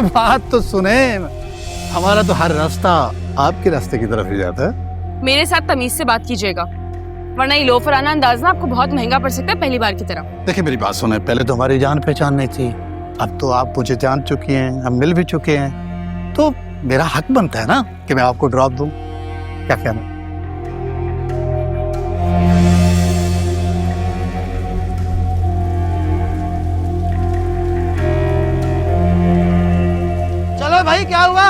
बात तो सुने, हमारा तो हर रास्ता आपके रास्ते की तरफ ही जाता है। मेरे साथ तमीज से बात कीजिएगा, वरना ये लोफराना अंदाज ना आपको बहुत महंगा पड़ सकता है पहली बार की तरह। देखिए मेरी बात सुने, पहले तो हमारी जान पहचान नहीं थी, अब तो आप मुझे जान चुकी हैं, हम मिल भी चुके हैं, तो मेरा हक बनता है ना कि मैं आपको ड्रॉप दूं। क्या कहना? चलो भाई, क्या हुआ?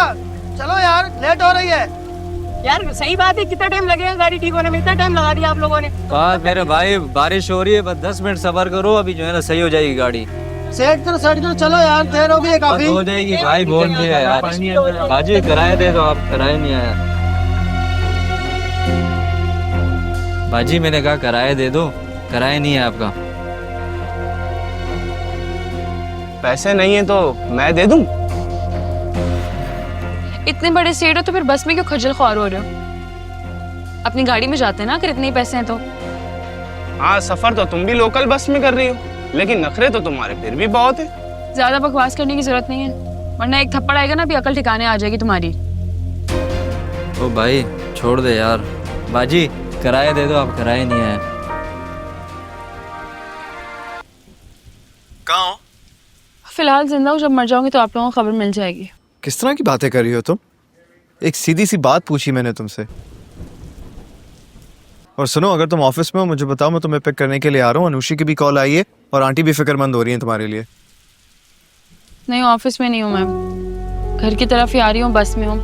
चलो यार, लेट हो रही है। यार सही बात है, कितना टाइम लगेगा गाड़ी ठीक होने में? इतना टाइम लगा दिया आप लोगों ने। मेरे भाई बारिश हो रही है, बस 10 मिनट सब्र करो, अभी जो है ना सही हो जाएगी गाड़ी। सेट करो, चलो यार, देर हो गई है काफी। हो जाएगी भाई, बोल दिया यार। बाजी किराया दे दो, आप किराया नहीं आया। बाजी मैंने कहा किराया दे दो, किराया नहीं है आपका। पैसे नहीं है तो मैं दे दूं? इतने बड़े सेठ हो तो फिर बस में क्यों खजल ख्वार हो रहे हो? अपनी गाड़ी में जाते हैं ना, अगर इतने ही पैसे हैं तो। हाँ, सफर तो तुम भी लोकल बस में कर रही हो, लेकिन नखरे तो तुम्हारे फिर भी बहुत है। ज्यादा बकवास करने की जरूरत नहीं है, वरना एक थप्पड़ आएगा ना, अभी अकल ठिकाने आ जाएगी तुम्हारी। ओ भाई छोड़ दे यार, बाजी किराया दे दो, आप किराया नहीं आया। कहाँ हो? फिलहाल जिंदा हूँ, जब मर जाऊंगी तो आप लोगों को खबर मिल जाएगी। किस तरह की बातें कर रही हो तुम? एक सीधी सी बात पूछी मैंने तुमसे। और सुनो, अगर तुम ऑफिस में हो मुझे बताओ, मैं तुम्हें पिक करने के लिए आ रहा हूँ। अनुषी की भी कॉल आई है और आंटी भी फिक्रमंद हो रही है तुम्हारे लिए। नहीं, ऑफिस में नहीं हूँ मैं, घर की तरफ ही आ रही हूँ, बस में हूँ।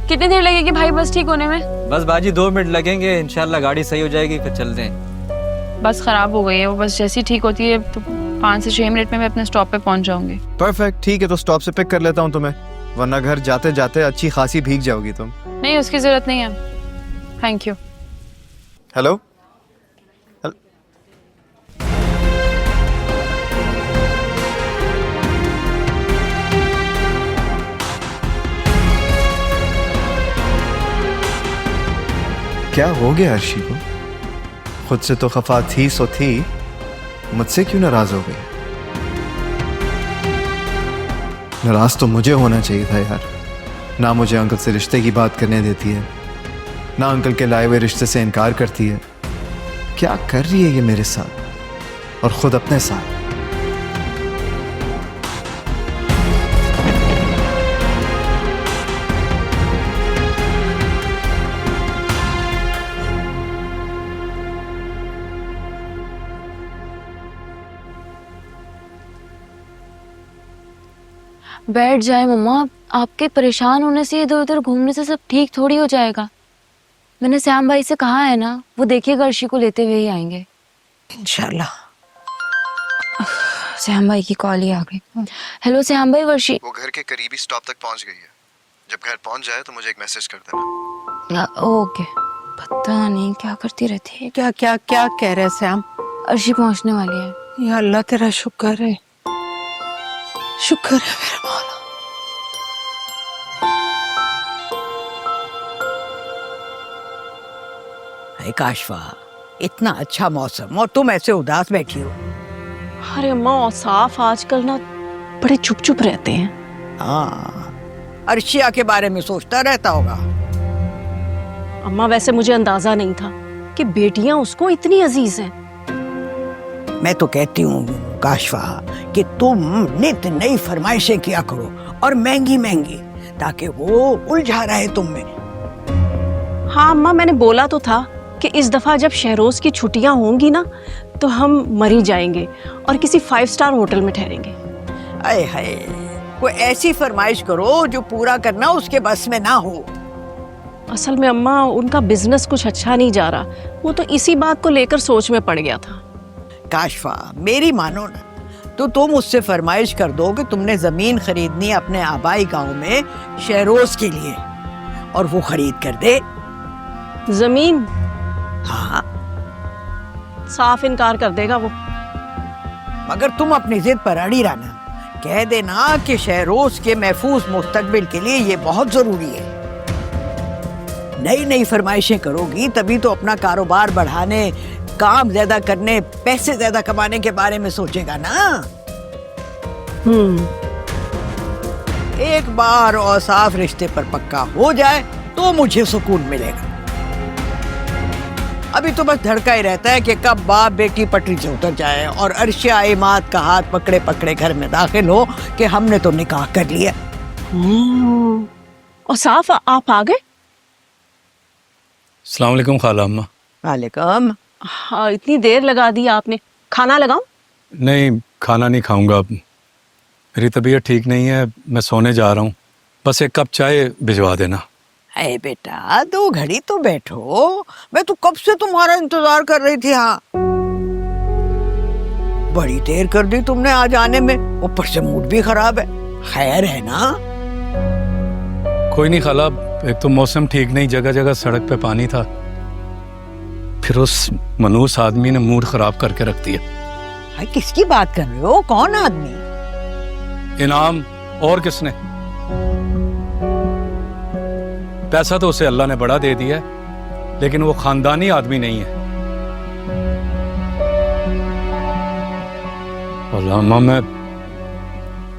कितनी देर लगेगी भाई बस ठीक होने में? बस बाजी 2 मिनट लगेंगे, इंशाल्लाह गाड़ी सही हो जाएगी, फिर चलते हैं। बस खराब हो गई है, वो बस जैसी ठीक होती है तो 5 से 6 मिनट में मैं अपने स्टॉप पे पहुंच जाऊंगी। परफेक्ट, ठीक है, तो स्टॉप से पिक कर लेता हूँ तुम्हें, वरना घर जाते जाते अच्छी खासी भीग जाओगी तुम। नहीं, उसकी जरूरत नहीं है, थैंक यू। हेलो? क्या हो गया अर्शी को? खुद से तो खफा थी सो थी, मुझसे क्यों नाराज हो गई? नाराज तो मुझे होना चाहिए था यार। ना मुझे अंकल से रिश्ते की बात करने देती है, ना अंकल के लाए हुए रिश्ते से इनकार करती है। क्या कर रही है ये मेरे साथ और खुद अपने साथ? बैठ जाए मम्मा, आपके परेशान होने से, इधर उधर घूमने से सब ठीक थोड़ी हो जाएगा। मैंने श्याम भाई से कहा है ना, वो देखिएगा अर्शी को लेते हुए ही आएंगे इंशाल्लाह। श्याम भाई की कॉल ही आ गई। हेलो श्याम भाई, वर्षी वो घर के करीबी स्टॉप तक पहुंच गई है, जब घर पहुंच जाए तो मुझे एक मैसेज कर देना। ओके। पता नहीं क्या करती रहती है। क्या क्या क्या कह रहे श्याम? अर्शी पहुंचने वाली है। या अल्लाह तेरा शुक्र है, शुक्र है मेरा मौला। काशवा, इतना अच्छा मौसम और तुम ऐसे उदास बैठी हो। अरे अम्मा, औसाफ आजकल ना बड़े चुप चुप रहते हैं। हाँ, अर्शिया के बारे में सोचता रहता होगा। अम्मा वैसे मुझे अंदाजा नहीं था कि बेटियां उसको इतनी अजीज हैं। मैं तो कहती हूँ काशवा कि तुम नित नई फरमाइशें किया करो और महंगी महंगी, ताकि वो उलझा रहे तुम में। हाँ अम्मा, मैंने बोला तो था कि इस दफा जब शहरोज की छुट्टियां होंगी ना तो हम मरी जाएंगे और किसी 5 स्टार होटल में ठहरेंगे। अरे हाय, कोई ऐसी फरमाइश करो जो पूरा करना उसके बस में ना हो। असल में अम्मा, उनका बिजनेस कुछ अच्छा नहीं जा रहा, वो तो इसी बात को लेकर सोच में पड़ गया था। काशफा, मेरी मानो ना, तो तुम उससे फरमाइश कर दो कि तुमने जमीन खरीदनी अपने आबाई गांव में शहरोज के लिए, और वो खरीद कर दे। जमीन? हाँ, साफ इनकार कर देगा वो। मगर तुम अपनी जिद पर अड़ी रहना, कह देना कि शहरोज के महफूज मुस्तकबिल के लिए ये बहुत जरूरी है। नई नई फरमाइशें करोगी तभी तो अपना कारोबार बढ़ाने, काम ज्यादा करने, पैसे ज्यादा कमाने के बारे में सोचेगा ना। एक बार और साफ रिश्ते पर पक्का हो जाए तो मुझे सुकून मिलेगा। अभी तो बस धड़का ही रहता है कि कब बाप बेटी पटरी से उतर जाए और अर्शिया इमाद का हाथ पकड़े पकड़े घर में दाखिल हो कि हमने तो निकाह कर लिया। और साफ आप आ गए? अस्सलाम वालेकुम खाला अम्मा। वालेकुम। हाँ, इतनी देर लगा दी आपने। खाना लगाऊं? नहीं, खाना नहीं खाऊंगा अब। मेरी तबीयत ठीक नहीं है, मैं सोने जा रहा हूँ। बस एक कप चाय भिजवा देना। अरे बेटा 2 घड़ी तो बैठो, मैं तो कब से तुम्हारा इंतजार कर रही थी। हाँ, बड़ी देर कर दी तुमने आज आने में, ऊपर से मूड भी खराब है। खैर है ना? कोई नहीं खाला, एक तो मौसम ठीक नहीं, जगह जगह सड़क पे पानी था, फिर उस मनूस आदमी ने मूड खराब करके रख दिया। भाई किसकी बात कर रहे हो? कौन आदमी? इनाम और किसने? पैसा तो उसे अल्लाह ने बड़ा दे दिया है, लेकिन वो खानदानी आदमी नहीं है। और अम्मा मैं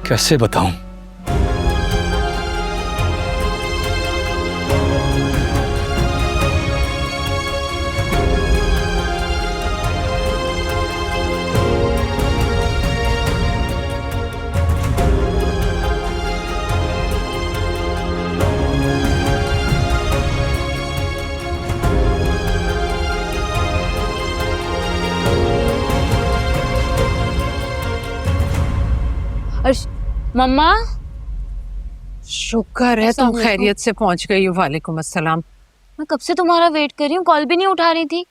कैसे बताऊं? मम्मा, शुक्र है तुम खैरियत से पहुंच गई हो। वालेकुम अस्सलाम। मैं कब से तुम्हारा वेट कर रही हूँ, कॉल भी नहीं उठा रही थी।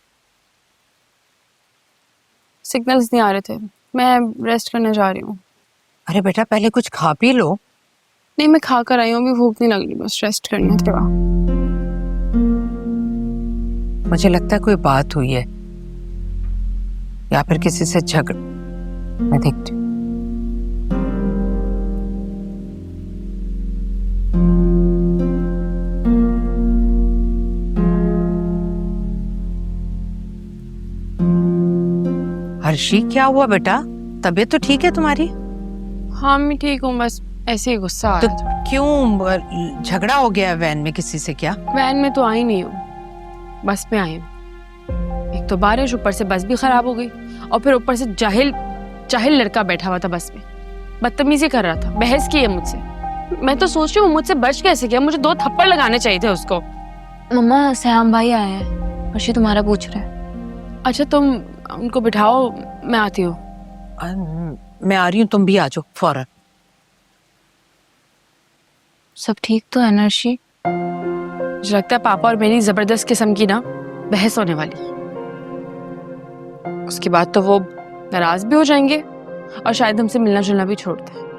सिग्नल्स नहीं आ रहे थे, मैं रेस्ट करने जा रही हूँ। अरे बेटा पहले कुछ खा पी लो। नहीं, मैं खा कर आई हूँ, अभी भूख नहीं लग रही, बस रेस्ट करना है थोड़ा। मुझे लगता है कोई बात हुई है या फिर किसी से झगड़। मैं देखती हूँ। हर्षी क्या हुआ बेटा? तबीयत तो ठीक है तुम्हारी? हाँ मैं ठीक हूँ, बस ऐसे ही गुस्सा आ तो रहा था। क्यों झगड़ा हो गया वैन में किसी से क्या? वैन में तो आई नहीं हूँ, बस में आई हूँ। एक तो बारिश, ऊपर से बस भी खराब हो गई, और फिर ऊपर से जाहिल लड़का बैठा हुआ था बस में, बदतमीजी कर रहा था, बहस की है मुझसे। मैं तो सोच रही हूँ मुझसे बच कैसे गया, मुझे 2 थप्पड़ लगाने चाहिए थे उसको। मम्मा सयाम भाई आए हैं, अर्शी तुम्हारा पूछ रहे हैं। अच्छा तुम उनको बिठाओ, मैं आती हूँ। मैं आ रही हूँ, तुम भी आ जाओ फौरन। सब ठीक तो है ना अर्शी? मुझे लगता है पापा और मेरी जबरदस्त किस्म की ना बहस होने वाली। उसके बाद तो वो नाराज भी हो जाएंगे और शायद हमसे मिलना जुलना भी छोड़ दें।